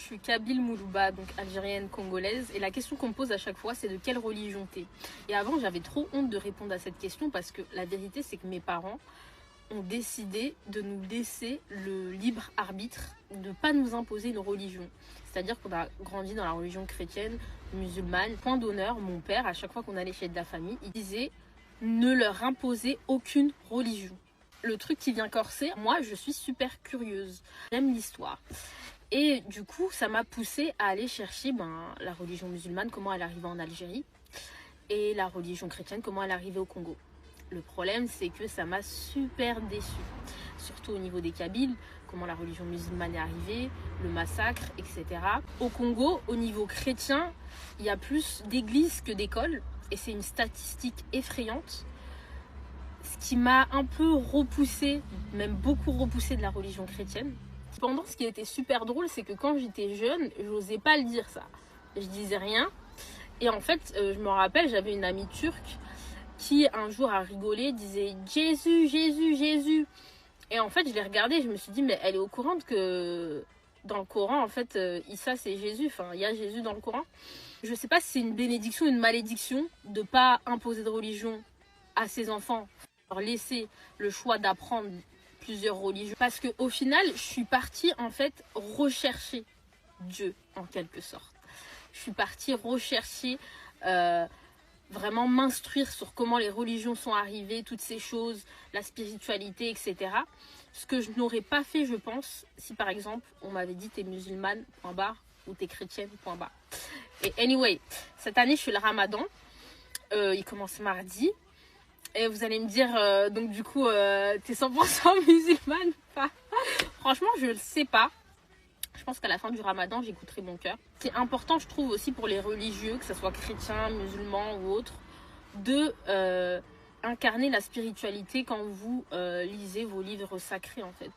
suis Kabyle Moulouba, donc algérienne congolaise, et la question qu'on me pose à chaque fois, c'est de quelle religion t'es. Et avant, j'avais trop honte de répondre à cette question parce que la vérité, c'est que mes parents ont décidé de nous laisser le libre arbitre, de ne pas nous imposer une religion. C'est-à-dire qu'on a grandi dans la religion chrétienne, musulmane. Point d'honneur, mon père, à chaque fois qu'on allait chez de la famille, il disait ne leur imposer aucune religion. Le truc qui vient corser, moi je suis super curieuse, j'aime l'histoire. Et du coup, ça m'a poussée à aller chercher la religion musulmane, comment elle arrivait en Algérie, et la religion chrétienne, comment elle arrivait au Congo. Le problème, c'est que ça m'a super déçue, surtout au niveau des Kabyles, comment la religion musulmane est arrivée, le massacre, etc. Au Congo, au niveau chrétien, il y a plus d'églises que d'écoles, et c'est une statistique effrayante. Ce qui m'a un peu repoussée, même beaucoup repoussée de la religion chrétienne. Cependant, ce qui était super drôle, c'est que quand j'étais jeune, j'osais pas le dire ça. Je disais rien. Et en fait, je me rappelle, j'avais une amie turque qui un jour a rigolé, disait Jésus, Jésus, Jésus. Et en fait, je l'ai regardée et je me suis dit, mais elle est au courant que dans le Coran, en fait, Issa c'est Jésus. Enfin, il y a Jésus dans le Coran. Je sais pas si c'est une bénédiction ou une malédiction de pas imposer de religion à ses enfants. Leur laisser le choix d'apprendre plusieurs religions. Parce qu'au final, je suis partie en fait rechercher Dieu en quelque sorte. Je suis partie rechercher, vraiment m'instruire sur comment les religions sont arrivées, toutes ces choses, la spiritualité, etc. Ce que je n'aurais pas fait, je pense, si par exemple on m'avait dit t'es musulmane, point barre, ou t'es chrétienne, point barre. Et anyway, cette année je fais le ramadan, il commence mardi. Et vous allez me dire, donc du coup, t'es 100% musulmane ou pas? Franchement, je le sais pas. Je pense qu'à la fin du ramadan, j'écouterai mon cœur. C'est important, je trouve, aussi pour les religieux, que ce soit chrétiens, musulmans ou autres, de incarner la spiritualité quand vous lisez vos livres sacrés, en fait.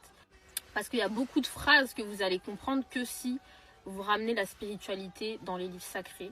Parce qu'il y a beaucoup de phrases que vous allez comprendre que si vous ramenez la spiritualité dans les livres sacrés.